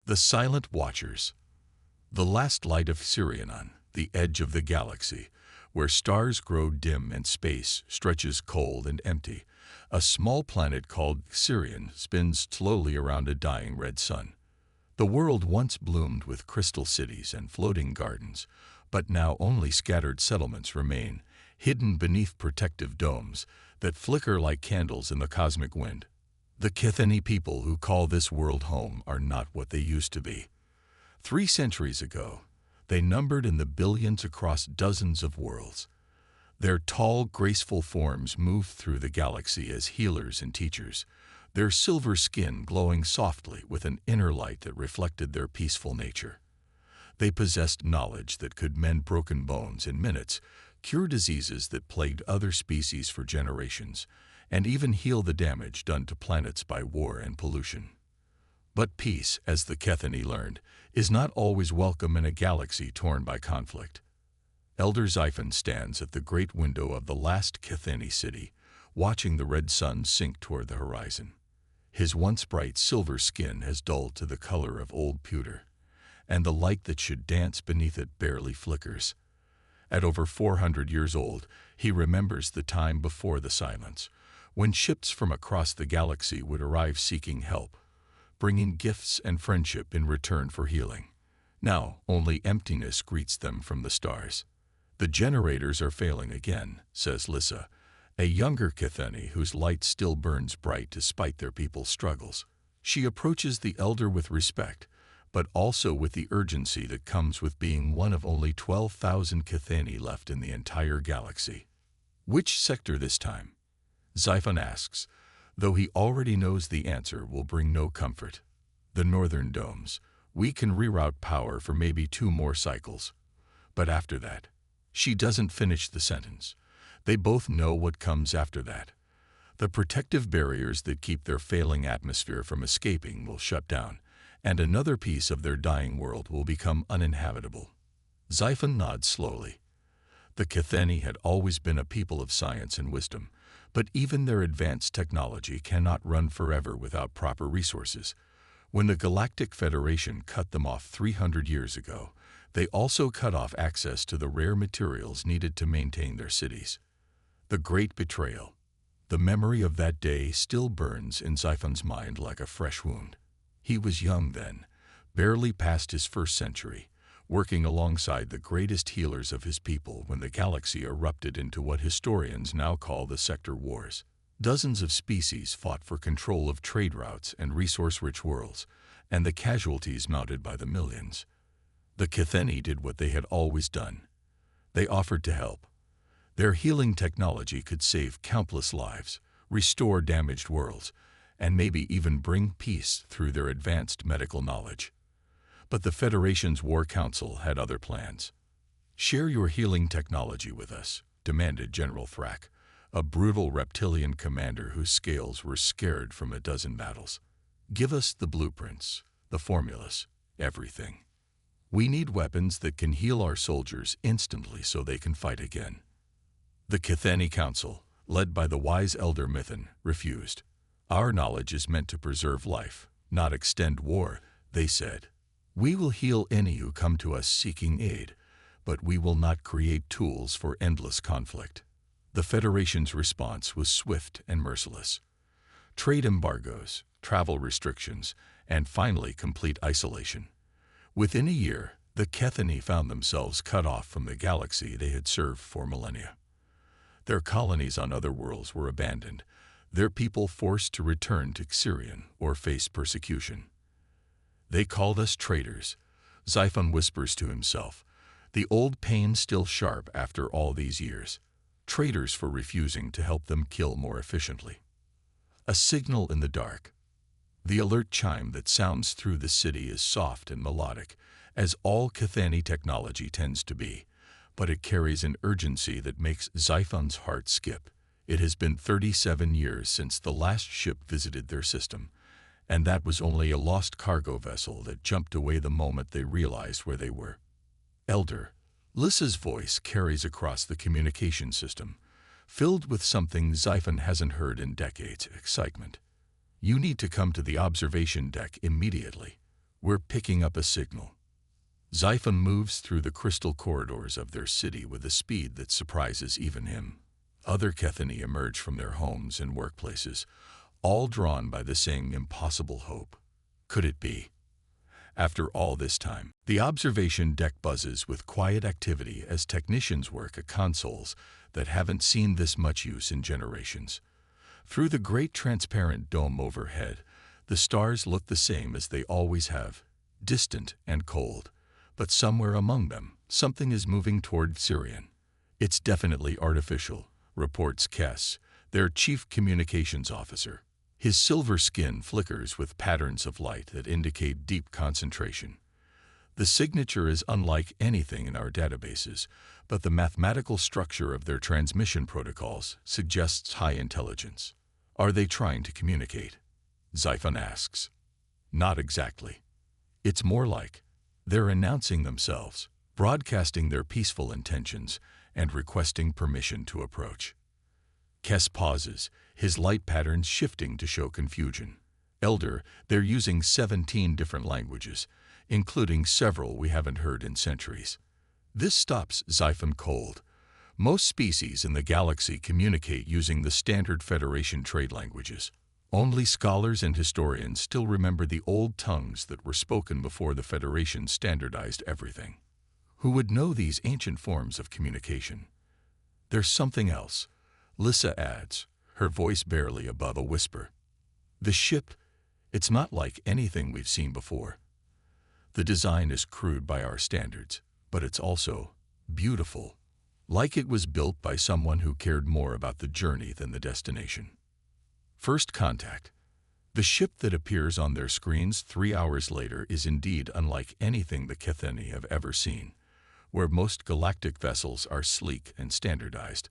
The Silent Watchers. The last light of Sirion on the edge of the galaxy, where stars grow dim and space stretches cold and empty, a small planet called Sirion spins slowly around a dying red sun. The world once bloomed with crystal cities and floating gardens, but now only scattered settlements remain, hidden beneath protective domes that flicker like candles in the cosmic wind. The Kithani people who call this world home are not what they used to be. 3 centuries ago, they numbered in the billions across dozens of worlds. Their tall, graceful forms moved through the galaxy as healers and teachers, their silver skin glowing softly with an inner light that reflected their peaceful nature. They possessed knowledge that could mend broken bones in minutes, cure diseases that plagued other species for generations, and even heal the damage done to planets by war and pollution. But peace, as the Kethani learned, is not always welcome in a galaxy torn by conflict. Elder Xiphon stands at the great window of the last Kethani city, watching the red sun sink toward the horizon. His once bright silver skin has dulled to the color of old pewter, and the light that should dance beneath it barely flickers. At over 400 years old, he remembers the time before the silence, when ships from across the galaxy would arrive seeking help, bringing gifts and friendship in return for healing. Now, only emptiness greets them from the stars. The generators are failing again, says Lissa, a younger Kithani whose light still burns bright despite their people's struggles. She approaches the elder with respect, but also with the urgency that comes with being one of only 12,000 Kithani left in the entire galaxy. Which sector this time? Xiphon asks, though he already knows the answer will bring no comfort. The northern domes. We can reroute power for maybe 2 more cycles. But after that, she doesn't finish the sentence. They both know what comes after that. The protective barriers that keep their failing atmosphere from escaping will shut down, and another piece of their dying world will become uninhabitable. Xiphon nods slowly. The Kithani had always been a people of science and wisdom, but even their advanced technology cannot run forever without proper resources. When the Galactic Federation cut them off 300 years ago, they also cut off access to the rare materials needed to maintain their cities. The Great Betrayal. The memory of that day still burns in Xiphon's mind like a fresh wound. He was young then, barely past his first century, working alongside the greatest healers of his people when the galaxy erupted into what historians now call the Sector Wars. Dozens of species fought for control of trade routes and resource-rich worlds, and the casualties mounted by the millions. The Kithani did what they had always done. They offered to help. Their healing technology could save countless lives, restore damaged worlds, and maybe even bring peace through their advanced medical knowledge. But the Federation's War Council had other plans. "Share your healing technology with us," demanded General Thrak, a brutal reptilian commander whose scales were scared from a dozen battles. "Give us the blueprints, the formulas, everything. We need weapons that can heal our soldiers instantly so they can fight again." The Kithani Council, led by the wise elder Mithun, refused. "Our knowledge is meant to preserve life, not extend war," they said. "We will heal any who come to us seeking aid, but we will not create tools for endless conflict." The Federation's response was swift and merciless. Trade embargoes, travel restrictions, and finally complete isolation. Within a year, the Kethani found themselves cut off from the galaxy they had served for millennia. Their colonies on other worlds were abandoned, their people forced to return to Sirion or face persecution. "They called us traitors," Xiphon whispers to himself, the old pain still sharp after all these years. Traitors for refusing to help them kill more efficiently. A signal in the dark. The alert chime that sounds through the city is soft and melodic, as all Kithani technology tends to be, but it carries an urgency that makes Xiphon's heart skip. It has been 37 years since the last ship visited their system, and that was only a lost cargo vessel that jumped away the moment they realized where they were. "Elder," Lissa's voice carries across the communication system, filled with something Xiphon hasn't heard in decades, excitement. "You need to come to the observation deck immediately. We're picking up a signal. Xiphon moves through the crystal corridors of their city with a speed that surprises even him. Other Kethani emerge from their homes and workplaces, all drawn by the same impossible hope. Could it be? After all this time, the observation deck buzzes with quiet activity as technicians work at consoles that haven't seen this much use in generations. Through the great transparent dome overhead, the stars look the same as they always have, distant and cold. But somewhere among them, something is moving toward Sirian. It's definitely artificial, reports Kess, their chief communications officer. His silver skin flickers with patterns of light that indicate deep concentration. The signature is unlike anything in our databases, but the mathematical structure of their transmission protocols suggests high intelligence. Are they trying to communicate? Xiphon asks. Not exactly. It's more like they're announcing themselves, broadcasting their peaceful intentions, and requesting permission to approach. Kess pauses, his light patterns shifting to show confusion. Elder, they're using 17 different languages, including several we haven't heard in centuries. This stops Xiphon cold. Most species in the galaxy communicate using the standard Federation trade languages. Only scholars and historians still remember the old tongues that were spoken before the Federation standardized everything. Who would know these ancient forms of communication? There's something else, Lissa adds, her voice barely above a whisper. The ship, it's not like anything we've seen before. The design is crude by our standards, but it's also beautiful, like it was built by someone who cared more about the journey than the destination. First contact. The ship that appears on their screens 3 hours later is indeed unlike anything the Kethani have ever seen, where most galactic vessels are sleek and standardized.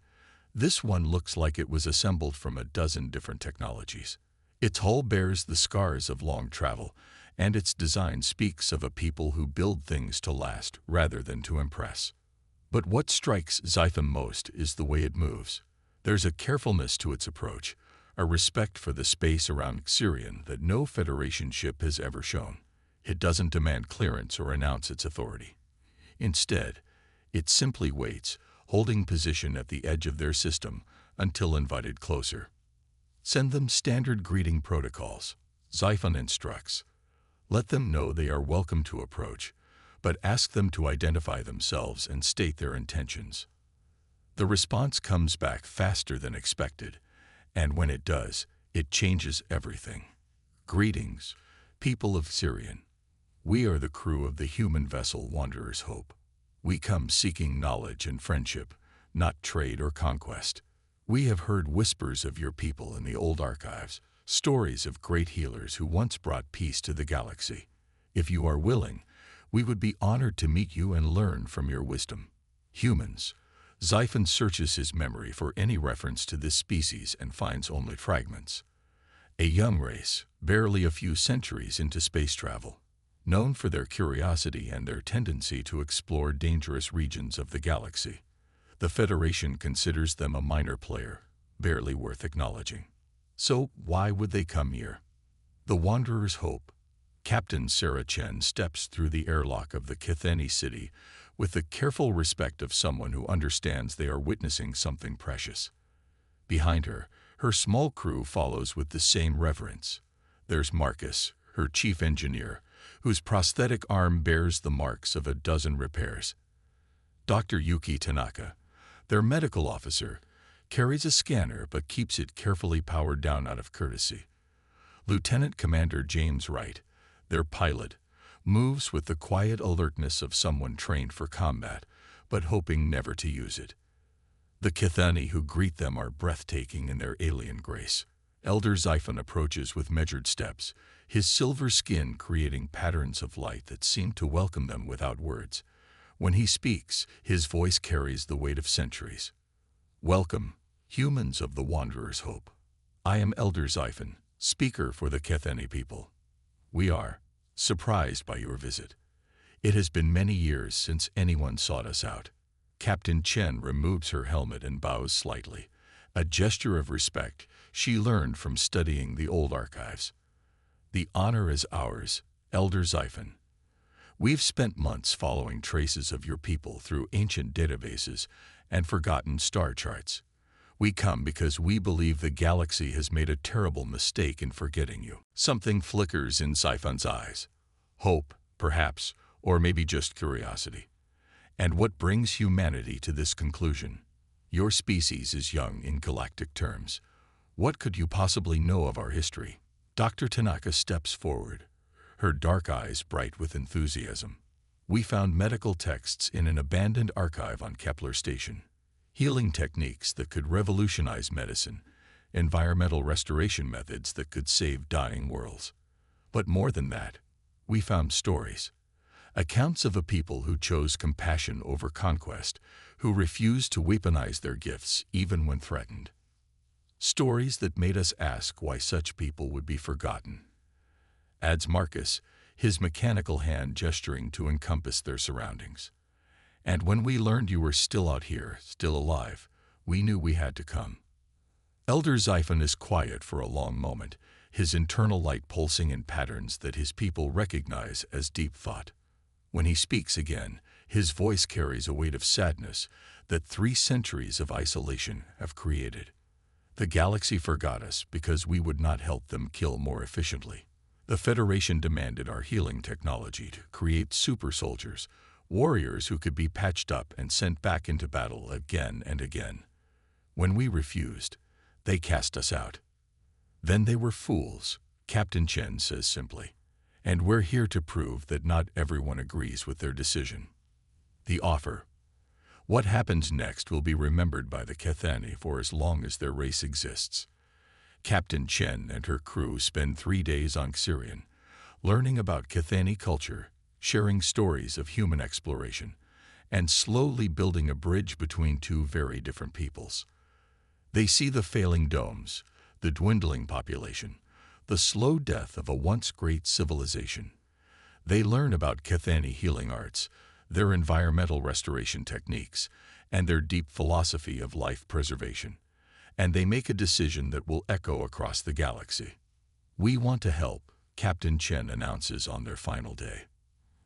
This one looks like it was assembled from a dozen different technologies. Its hull bears the scars of long travel, and its design speaks of a people who build things to last rather than to impress. But what strikes Xiphon most is the way it moves. There's a carefulness to its approach, a respect for the space around Sirian that no Federation ship has ever shown. It doesn't demand clearance or announce its authority. Instead, it simply waits, holding position at the edge of their system until invited closer. Send them standard greeting protocols, Xiphon instructs. Let them know they are welcome to approach, but ask them to identify themselves and state their intentions. The response comes back faster than expected, and when it does, it changes everything. Greetings, people of Sirian. We are the crew of the human vessel Wanderer's Hope. We come seeking knowledge and friendship, not trade or conquest. We have heard whispers of your people in the old archives, stories of great healers who once brought peace to the galaxy. If you are willing, we would be honored to meet you and learn from your wisdom. Humans. Xiphon searches his memory for any reference to this species and finds only fragments. A young race, barely a few centuries into space travel, known for their curiosity and their tendency to explore dangerous regions of the galaxy. The Federation considers them a minor player, barely worth acknowledging. So why would they come here? The Wanderer's Hope. Captain Sarah Chen steps through the airlock of the Kethani city with the careful respect of someone who understands they are witnessing something precious. Behind her, her small crew follows with the same reverence. There's Marcus, her chief engineer, whose prosthetic arm bears the marks of a dozen repairs. Dr. Yuki Tanaka, their medical officer, carries a scanner but keeps it carefully powered down out of courtesy. Lieutenant Commander James Wright, their pilot, moves with the quiet alertness of someone trained for combat, but hoping never to use it. The Kethani who greet them are breathtaking in their alien grace. Elder Xiphon approaches with measured steps, his silver skin creating patterns of light that seem to welcome them without words. When he speaks, his voice carries the weight of centuries. Welcome, humans of the Wanderer's Hope. I am Elder Xiphon, speaker for the Kethani people. We are surprised by your visit. It has been many years since anyone sought us out. Captain Chen removes her helmet and bows slightly, a gesture of respect she learned from studying the old archives. The honor is ours, Elder Xiphon. We've spent months following traces of your people through ancient databases and forgotten star charts. We come because we believe the galaxy has made a terrible mistake in forgetting you. Something flickers in Siphon's eyes. Hope, perhaps, or maybe just curiosity. And what brings humanity to this conclusion? Your species is young in galactic terms. What could you possibly know of our history? Dr. Tanaka steps forward, her dark eyes bright with enthusiasm. We found medical texts in an abandoned archive on Kepler Station. Healing techniques that could revolutionize medicine, environmental restoration methods that could save dying worlds. But more than that, we found stories. Accounts of a people who chose compassion over conquest, who refused to weaponize their gifts even when threatened. Stories that made us ask why such people would be forgotten. Adds Marcus, his mechanical hand gesturing to encompass their surroundings. And when we learned you were still out here, still alive, we knew we had to come. Elder Xiphon is quiet for a long moment, his internal light pulsing in patterns that his people recognize as deep thought. When he speaks again, his voice carries a weight of sadness that 3 centuries of isolation have created. The galaxy forgot us because we would not help them kill more efficiently. The Federation demanded our healing technology to create super soldiers, warriors who could be patched up and sent back into battle again and again. When we refused, they cast us out. Then they were fools, Captain Chen says simply. And we're here to prove that not everyone agrees with their decision. The offer. What happens next will be remembered by the Kethani for as long as their race exists. Captain Chen and her crew spend 3 days on Xerion, learning about Kethani culture, sharing stories of human exploration, and slowly building a bridge between 2 very different peoples. They see the failing domes, the dwindling population, the slow death of a once great civilization. They learn about Kethani healing arts, their environmental restoration techniques, and their deep philosophy of life preservation. And they make a decision that will echo across the galaxy. We want to help, Captain Chen announces on their final day.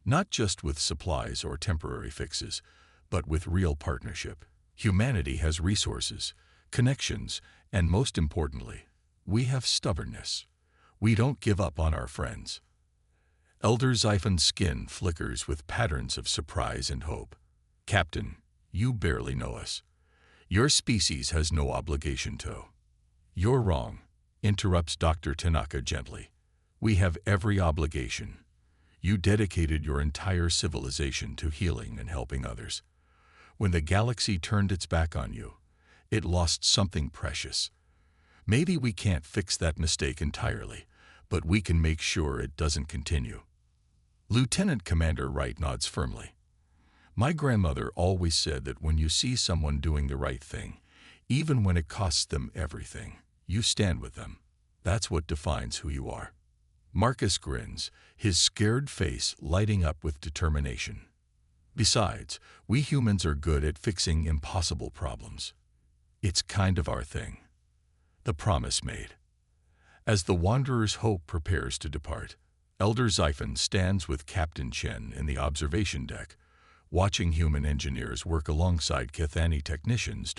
Not just with supplies or temporary fixes, but with real partnership. Humanity has resources, connections, and most importantly, we have stubbornness. We don't give up on our friends. Elder Xiphon's skin flickers with patterns of surprise and hope. Captain, you barely know us. Your species has no obligation to. You're wrong, interrupts Dr. Tanaka gently. We have every obligation. You dedicated your entire civilization to healing and helping others. When the galaxy turned its back on you, it lost something precious. Maybe we can't fix that mistake entirely, but we can make sure it doesn't continue. Lieutenant Commander Wright nods firmly. My grandmother always said that when you see someone doing the right thing, even when it costs them everything, you stand with them. That's what defines who you are. Marcus grins, his scared face lighting up with determination. Besides, we humans are good at fixing impossible problems. It's kind of our thing. The promise made. As the Wanderer's hope prepares to depart, Elder Xiphon stands with Captain Chen in the observation deck, watching human engineers work alongside Kethani technicians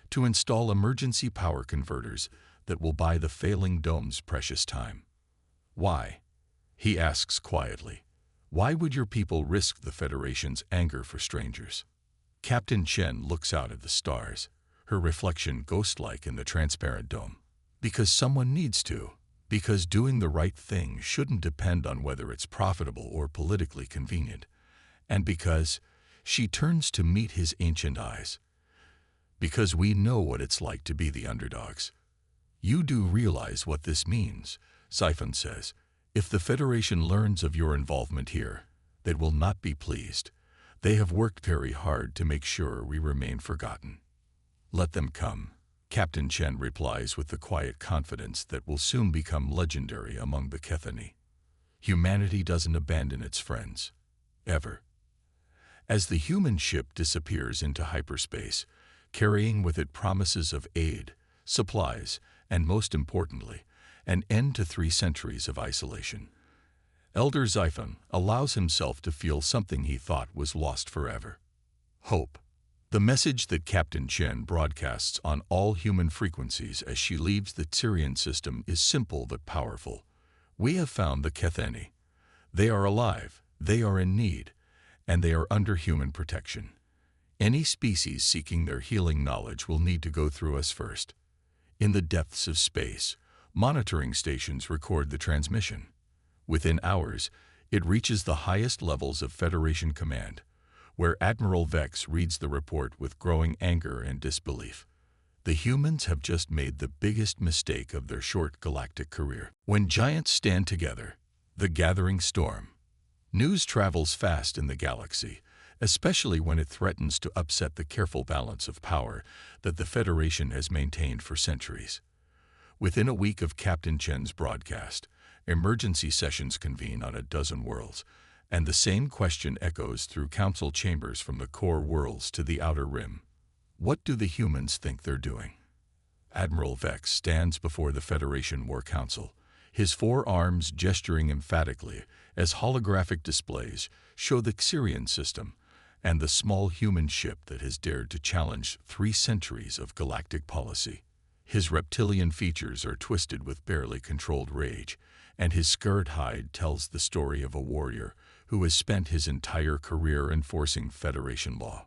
to install emergency power converters that will buy the failing dome's precious time. Why? He asks quietly. Why would your people risk the Federation's anger for strangers? Captain Chen looks out at the stars, her reflection ghost-like in the transparent dome. Because someone needs to. Because doing the right thing shouldn't depend on whether it's profitable or politically convenient. And because she turns to meet his ancient eyes. Because we know what it's like to be the underdogs. You do realize what this means, Xiphon says. If the Federation learns of your involvement here, they will not be pleased. They have worked very hard to make sure we remain forgotten. Let them come, Captain Chen replies with the quiet confidence that will soon become legendary among the Kethani. Humanity doesn't abandon its friends. Ever. As the human ship disappears into hyperspace, carrying with it promises of aid, supplies, and most importantly, an end to 3 centuries of isolation, Elder Xiphon allows himself to feel something he thought was lost forever. Hope. The message that Captain Chen broadcasts on all human frequencies as she leaves the Syrian system is simple but powerful. We have found the Ketheni. They are alive, they are in need, and they are under human protection. Any species seeking their healing knowledge will need to go through us first. In the depths of space, monitoring stations record the transmission. Within hours, it reaches the highest levels of Federation command, where Admiral Vex reads the report with growing anger and disbelief. The humans have just made the biggest mistake of their short galactic career. When giants stand together, the gathering storm. News travels fast in the galaxy, especially when it threatens to upset the careful balance of power that the Federation has maintained for centuries. Within a week of Captain Chen's broadcast, emergency sessions convene on a dozen worlds, and the same question echoes through council chambers from the core worlds to the outer rim. What do the humans think they're doing? Admiral Vex stands before the Federation War Council, his four arms gesturing emphatically as holographic displays show the Syrian system and the small human ship that has dared to challenge 3 centuries of galactic policy. His reptilian features are twisted with barely controlled rage, and his scarred hide tells the story of a warrior who has spent his entire career enforcing Federation law.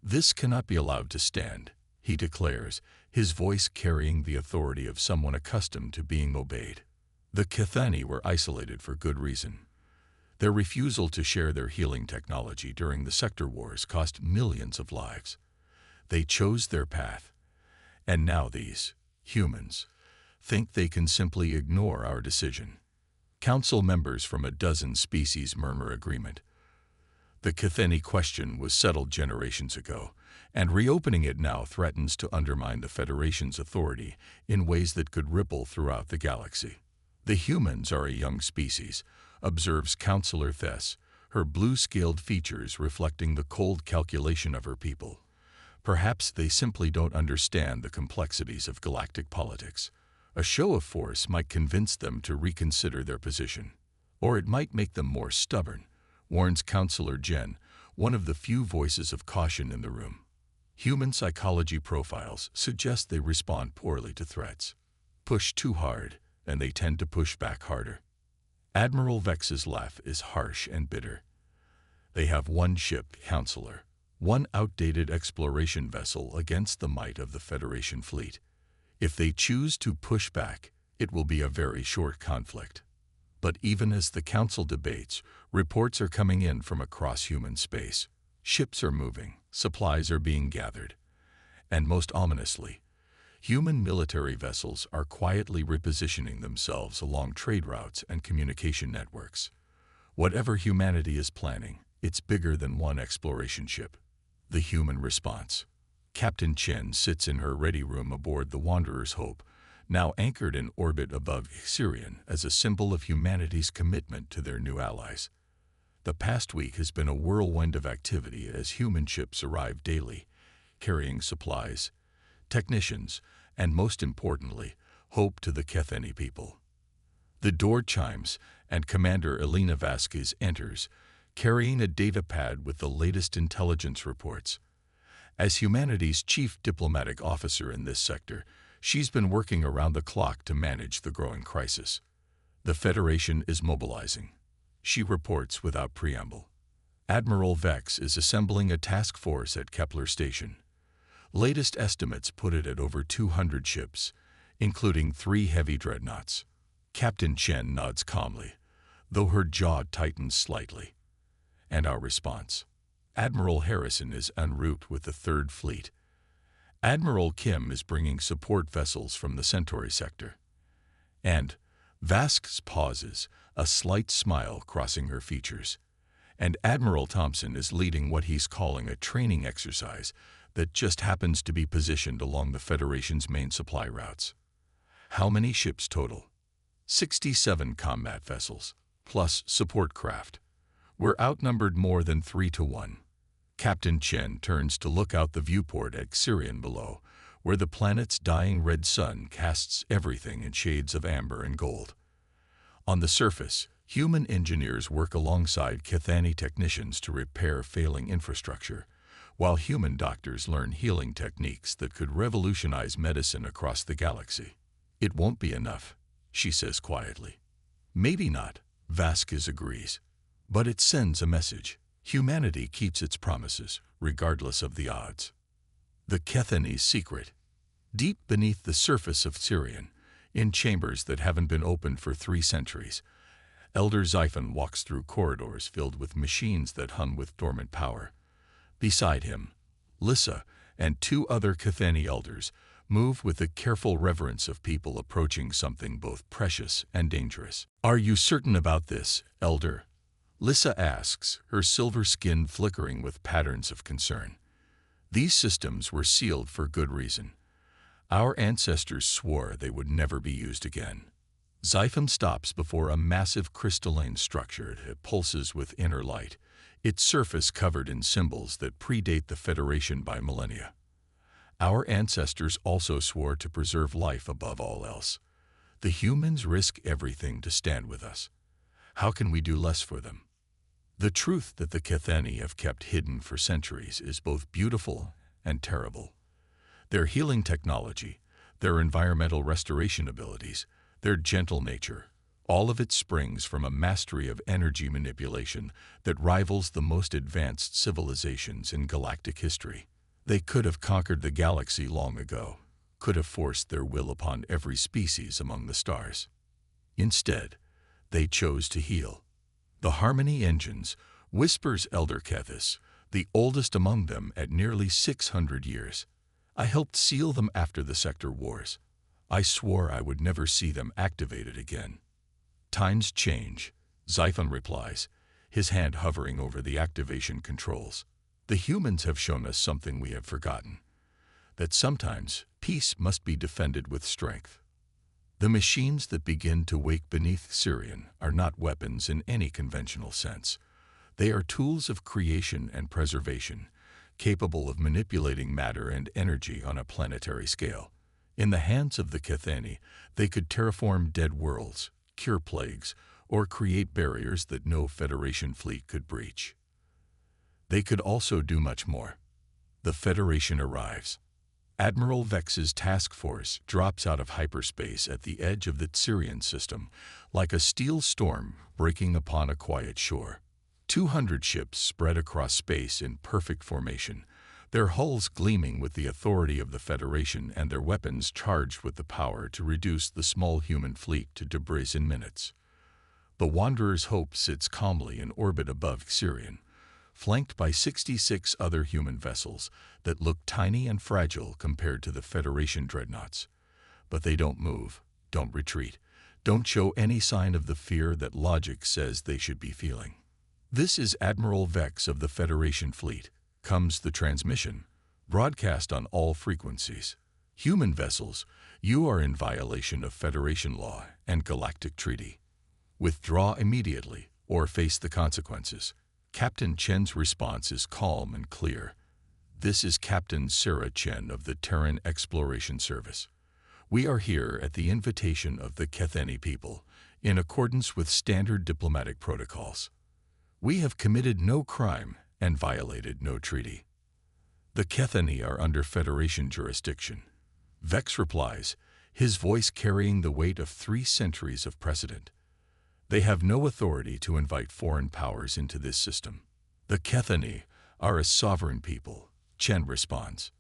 This cannot be allowed to stand, he declares, his voice carrying the authority of someone accustomed to being obeyed. The Ketheni were isolated for good reason. Their refusal to share their healing technology during the sector wars cost millions of lives. They chose their path, and now these humans think they can simply ignore our decision. Council members from a dozen species murmur agreement. The Ketheni question was settled generations ago, and reopening it now threatens to undermine the Federation's authority in ways that could ripple throughout the galaxy. The humans are a young species, observes Counselor Thess, her blue-scaled features reflecting the cold calculation of her people. Perhaps they simply don't understand the complexities of galactic politics. A show of force might convince them to reconsider their position, or it might make them more stubborn, warns Counselor Jen, one of the few voices of caution in the room. Human psychology profiles suggest they respond poorly to threats. Push too hard, and they tend to push back harder. Admiral Vex's laugh is harsh and bitter. They have one ship, Counselor, one outdated exploration vessel against the might of the Federation fleet. If they choose to push back, it will be a very short conflict. But even as the Council debates, reports are coming in from across human space. Ships are moving, supplies are being gathered, and most ominously, human military vessels are quietly repositioning themselves along trade routes and communication networks. Whatever humanity is planning, it's bigger than one exploration ship. The human response. Captain Chen sits in her ready room aboard the Wanderer's Hope, now anchored in orbit above Syrian as a symbol of humanity's commitment to their new allies. The past week has been a whirlwind of activity as human ships arrive daily, carrying supplies, technicians, and most importantly, hope to the Ketheni people. The door chimes, and Commander Elena Vasquez enters, carrying a data pad with the latest intelligence reports. As humanity's chief diplomatic officer in this sector, she's been working around the clock to manage the growing crisis. The Federation is mobilizing. She reports without preamble. Admiral Vex is assembling a task force at Kepler Station. Latest estimates put it at over 200 ships, including 3 heavy dreadnoughts. Captain Chen nods calmly, though her jaw tightens slightly. And our response? Admiral Harrison is en route with the 3rd Fleet. Admiral Kim is bringing support vessels from the Centauri sector. And Vasquez pauses, a slight smile crossing her features. And Admiral Thompson is leading what he's calling a training exercise that just happens to be positioned along the Federation's main supply routes. How many ships total? 67 combat vessels, plus support craft. We're outnumbered more than 3 to 1. Captain Chen turns to look out the viewport at Syrian below, where the planet's dying red sun casts everything in shades of amber and gold. On the surface, Human engineers work alongside Cathani technicians to repair failing infrastructure, while human doctors learn healing techniques that could revolutionize medicine across the galaxy. It won't be enough, she says quietly. Maybe not, Vasquez agrees. But it sends a message. Humanity keeps its promises, regardless of the odds. The Cathani's secret. Deep beneath the surface of Sirion, in chambers that haven't been opened for 3 centuries, Elder Xiphon walks through corridors filled with machines that hum with dormant power. Beside him, Lissa and 2 other Cathani elders move with the careful reverence of people approaching something both precious and dangerous. "Are you certain about this, Elder?" Lissa asks, her silver skin flickering with patterns of concern. "These systems were sealed for good reason. Our ancestors swore they would never be used again." Xiphon stops before a massive crystalline structure that pulses with inner light, its surface covered in symbols that predate the Federation by millennia. "Our ancestors also swore to preserve life above all else. The humans risk everything to stand with us. How can we do less for them?" The truth that the Cathani have kept hidden for centuries is both beautiful and terrible. Their healing technology, their environmental restoration abilities, their gentle nature, all of it springs from a mastery of energy manipulation that rivals the most advanced civilizations in galactic history. They could have conquered the galaxy long ago, could have forced their will upon every species among the stars. Instead, they chose to heal. "The Harmony engines," whispers Elder Kethis, the oldest among them at nearly 600 years. "I helped seal them after the Sector Wars. I swore I would never see them activated again." "Times change," Xiphon replies, his hand hovering over the activation controls. "The humans have shown us something we have forgotten, that sometimes peace must be defended with strength. The machines that begin to wake beneath Sirion are not weapons in any conventional sense. They are tools of creation and preservation, capable of manipulating matter and energy on a planetary scale. In the hands of the Cathani, they could terraform dead worlds, cure plagues, or create barriers that no Federation fleet could breach. They could also do much more." The Federation arrives. Admiral Vex's task force drops out of hyperspace at the edge of the Sirion system, like a steel storm breaking upon a quiet shore. 200 ships spread across space in perfect formation, their hulls gleaming with the authority of the Federation and their weapons charged with the power to reduce the small human fleet to debris in minutes. The Wanderer's Hope sits calmly in orbit above Sirion, flanked by 66 other human vessels that look tiny and fragile compared to the Federation dreadnoughts. But they don't move, don't retreat, don't show any sign of the fear that logic says they should be feeling. "This is Admiral Vex of the Federation fleet," comes the transmission, broadcast on all frequencies. "Human vessels, you are in violation of Federation law and galactic treaty. Withdraw immediately or face the consequences." Captain Chen's response is calm and clear. "This is Captain Sarah Chen of the Terran Exploration Service. We are here at the invitation of the Cathani people, in accordance with standard diplomatic protocols. We have committed no crime and violated no treaty. The Cathani are under Federation jurisdiction." Vex replies, his voice carrying the weight of 3 centuries of precedent. "They have no authority to invite foreign powers into this system. The Cathani are a sovereign people," Chen responds.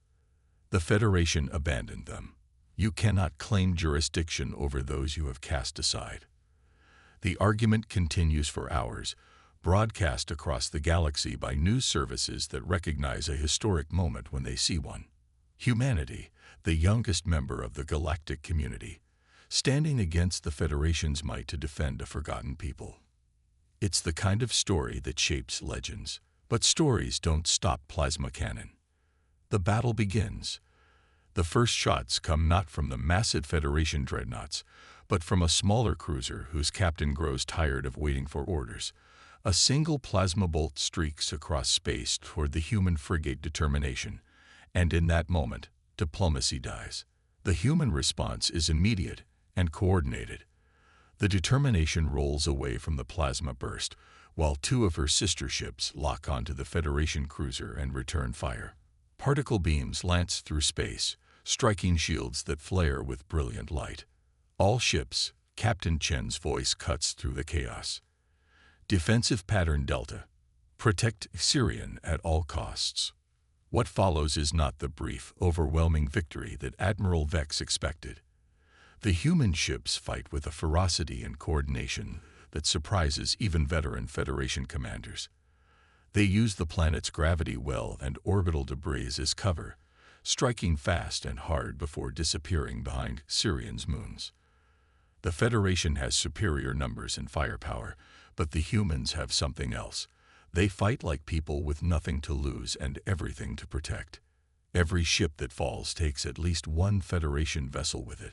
"The Federation abandoned them. You cannot claim jurisdiction over those you have cast aside." The argument continues for hours, broadcast across the galaxy by news services that recognize a historic moment when they see one. Humanity, the youngest member of the galactic community, standing against the Federation's might to defend a forgotten people. It's the kind of story that shapes legends, but stories don't stop plasma cannon. The battle begins. The first shots come not from the massive Federation dreadnoughts, but from a smaller cruiser whose captain grows tired of waiting for orders. A single plasma bolt streaks across space toward the human frigate Determination, and in that moment, diplomacy dies. The human response is immediate and coordinated. The Determination rolls away from the plasma burst, while two of her sister ships lock onto the Federation cruiser and return fire. Particle beams lance through space, striking shields that flare with brilliant light. All ships, Captain Chen's voice cuts through the chaos. Defensive pattern Delta. Protect Sirian at all costs. What follows is not the brief, overwhelming victory that Admiral Vex expected. The human ships fight with a ferocity and coordination that surprises even veteran Federation commanders. They use the planet's gravity well and orbital debris as cover, striking fast and hard before disappearing behind Sirian's moons. The Federation has superior numbers and firepower, but the humans have something else. They fight like people with nothing to lose and everything to protect. Every ship that falls takes at least one Federation vessel with it,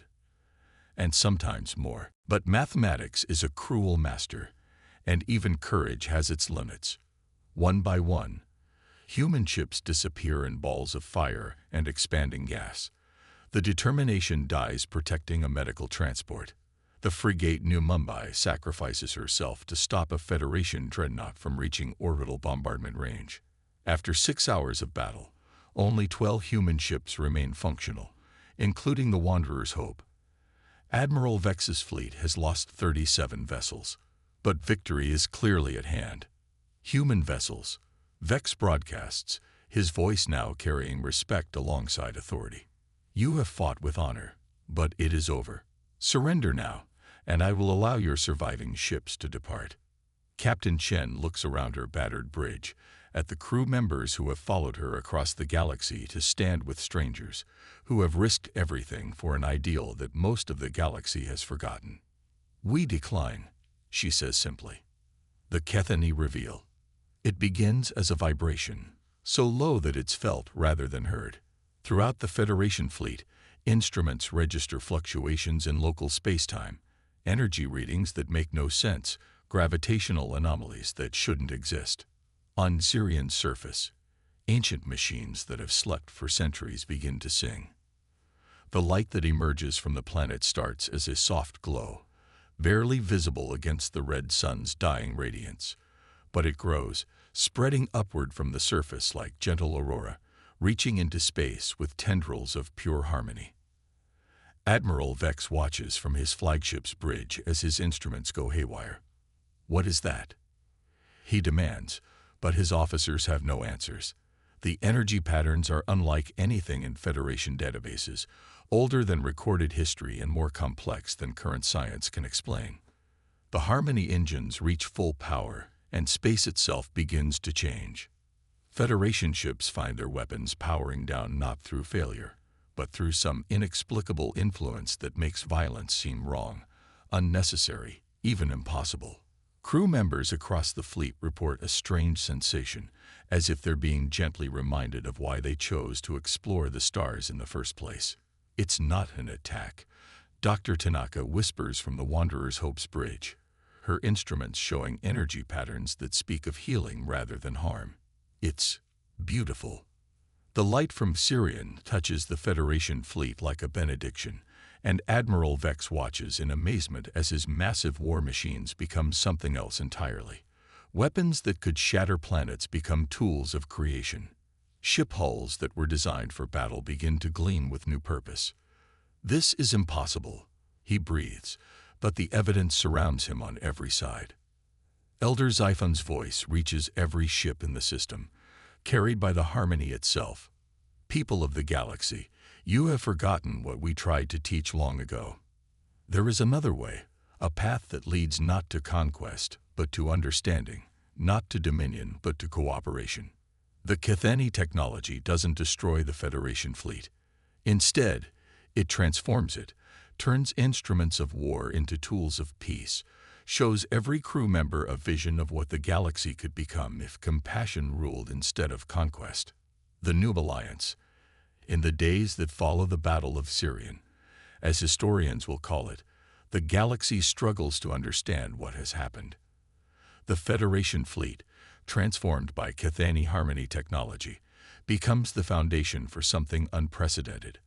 and sometimes more. But mathematics is a cruel master, and even courage has its limits. One by one, human ships disappear in balls of fire and expanding gas. The Determination dies protecting a medical transport. The frigate New Mumbai sacrifices herself to stop a Federation dreadnought from reaching orbital bombardment range. After 6 hours of battle, only 12 human ships remain functional, including the Wanderer's Hope. Admiral Vex's fleet has lost 37 vessels, but victory is clearly at hand. Human vessels. Vex broadcasts, his voice now carrying respect alongside authority. You have fought with honor, but it is over. Surrender now, and I will allow your surviving ships to depart. Captain Chen looks around her battered bridge, at the crew members who have followed her across the galaxy to stand with strangers, who have risked everything for an ideal that most of the galaxy has forgotten. We decline, she says simply. The Kethani reveal. It begins as a vibration, so low that it's felt rather than heard. Throughout the Federation fleet, instruments register fluctuations in local spacetime, energy readings that make no sense, gravitational anomalies that shouldn't exist. On Sirian's surface, ancient machines that have slept for centuries begin to sing. The light that emerges from the planet starts as a soft glow, barely visible against the red sun's dying radiance. But it grows, spreading upward from the surface like gentle aurora, reaching into space with tendrils of pure harmony. Admiral Vex watches from his flagship's bridge as his instruments go haywire. What is that? He demands, but his officers have no answers. The energy patterns are unlike anything in Federation databases, older than recorded history and more complex than current science can explain. The Harmony engines reach full power, and space itself begins to change. Federation ships find their weapons powering down not through failure, but through some inexplicable influence that makes violence seem wrong, unnecessary, even impossible. Crew members across the fleet report a strange sensation, as if they're being gently reminded of why they chose to explore the stars in the first place. It's not an attack. Dr. Tanaka whispers from the Wanderer's Hope's bridge, her instruments showing energy patterns that speak of healing rather than harm. It's beautiful. The light from Sirian touches the Federation fleet like a benediction, and Admiral Vex watches in amazement as his massive war machines become something else entirely. Weapons that could shatter planets become tools of creation. Ship hulls that were designed for battle begin to gleam with new purpose. This is impossible, he breathes, but the evidence surrounds him on every side. Elder Xiphon's voice reaches every ship in the system, carried by the Harmony itself. People of the galaxy, you have forgotten what we tried to teach long ago. There is another way, a path that leads not to conquest, but to understanding, not to dominion, but to cooperation. The Kethani technology doesn't destroy the Federation fleet. Instead, it transforms it, turns instruments of war into tools of peace, shows every crew member a vision of what the galaxy could become if compassion ruled instead of conquest. The New Alliance. In the days that follow the Battle of Sirian, as historians will call it, the galaxy struggles to understand what has happened. The Federation fleet, transformed by Kethani Harmony technology, becomes the foundation for something unprecedented.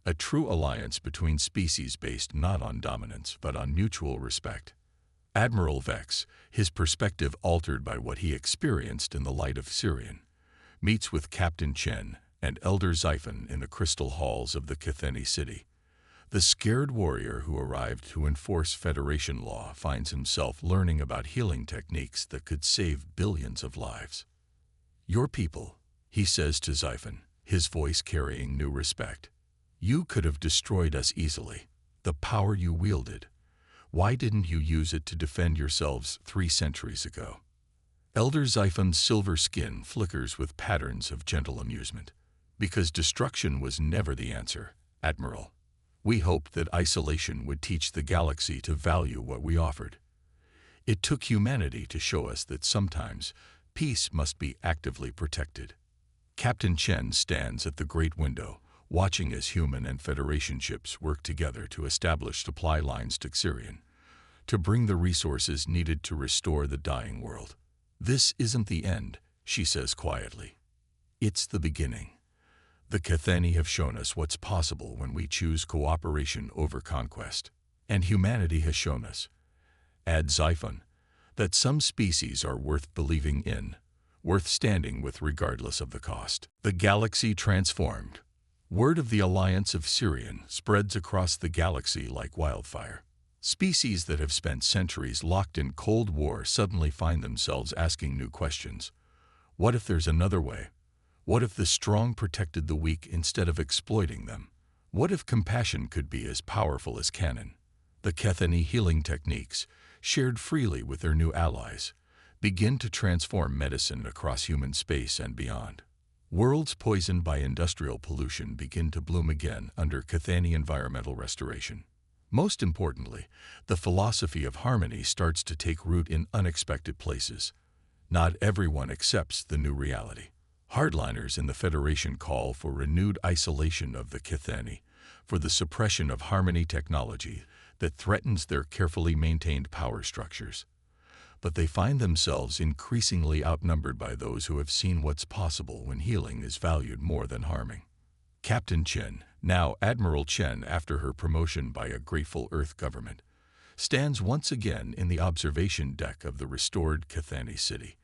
a true alliance between species based not on dominance but on mutual respect. Admiral Vex, his perspective altered by what he experienced in the light of Sirian, meets with Captain Chen and Elder Xiphon in the crystal halls of the Catheni city. The scared warrior who arrived to enforce Federation law finds himself learning about healing techniques that could save billions of lives. "Your people," he says to Xiphon, his voice carrying new respect. "You could have destroyed us easily. The power you wielded. Why didn't you use it to defend yourselves 3 centuries ago?" Elder Xiphon's silver skin flickers with patterns of gentle amusement. "Because destruction was never the answer, Admiral. We hoped that isolation would teach the galaxy to value what we offered. It took humanity to show us that sometimes peace must be actively protected." Captain Chen stands at the great window, watching as human and Federation ships work together to establish supply lines to Xirian, to bring the resources needed to restore the dying world. "This isn't the end," she says quietly. "It's the beginning. The Catheni have shown us what's possible when we choose cooperation over conquest. And humanity has shown us," adds Xiphon, "that some species are worth believing in, worth standing with regardless of the cost." The galaxy transformed. Word of the alliance of Sirian spreads across the galaxy like wildfire. Species that have spent centuries locked in Cold War suddenly find themselves asking new questions. What if there's another way? What if the strong protected the weak instead of exploiting them? What if compassion could be as powerful as cannon? The Catheni healing techniques, shared freely with their new allies, begin to transform medicine across human space and beyond. Worlds poisoned by industrial pollution begin to bloom again under Catheni environmental restoration. Most importantly, the philosophy of harmony starts to take root in unexpected places. Not everyone accepts the new reality. Hardliners in the Federation call for renewed isolation of the Catheni, for the suppression of harmony technology that threatens their carefully maintained power structures. But they find themselves increasingly outnumbered by those who have seen what's possible when healing is valued more than harming. Captain Chen, now Admiral Chen after her promotion by a grateful Earth government, stands once again in the observation deck of the restored Catheni city.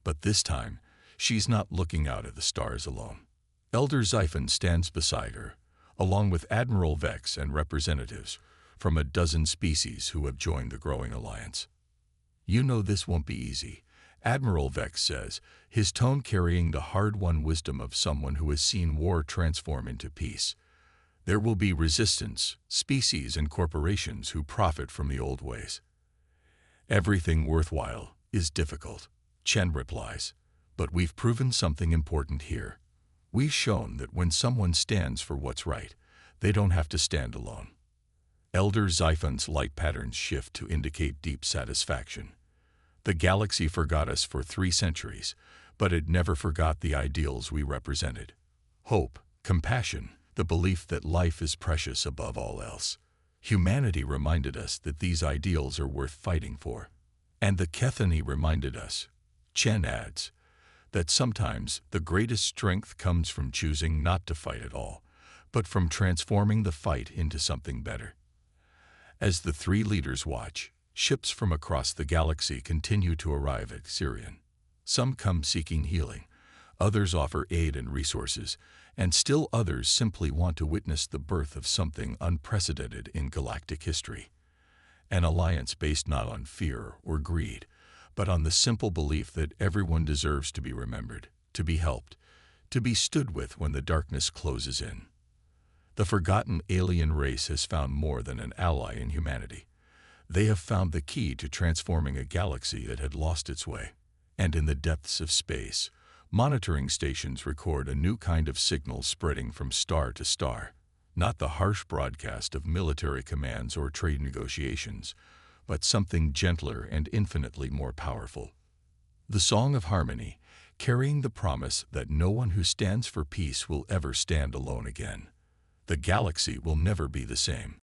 But this time, she's not looking out at the stars alone. Elder Xiphon stands beside her, along with Admiral Vex and representatives from a dozen species who have joined the growing alliance. "You know this won't be easy," Admiral Vex says, his tone carrying the hard-won wisdom of someone who has seen war transform into peace. "There will be resistance, species and corporations who profit from the old ways." "Everything worthwhile is difficult," Chen replies. "But we've proven something important here. We've shown that when someone stands for what's right, they don't have to stand alone." Elder Xiphon's light patterns shift to indicate deep satisfaction. The galaxy forgot us for 3 centuries, but it never forgot the ideals we represented. Hope, compassion, the belief that life is precious above all else. Humanity reminded us that these ideals are worth fighting for. And the Catheni reminded us, Chen adds, that sometimes the greatest strength comes from choosing not to fight at all, but from transforming the fight into something better. As the 3 leaders watch, ships from across the galaxy continue to arrive at Sirian. Some come seeking healing, others offer aid and resources, and still others simply want to witness the birth of something unprecedented in galactic history. An alliance based not on fear or greed, but on the simple belief that everyone deserves to be remembered, to be helped, to be stood with when the darkness closes in. The forgotten alien race has found more than an ally in humanity. They have found the key to transforming a galaxy that had lost its way. And in the depths of space, monitoring stations record a new kind of signal spreading from star to star. Not the harsh broadcast of military commands or trade negotiations, but something gentler and infinitely more powerful. The song of harmony, carrying the promise that no one who stands for peace will ever stand alone again. The galaxy will never be the same.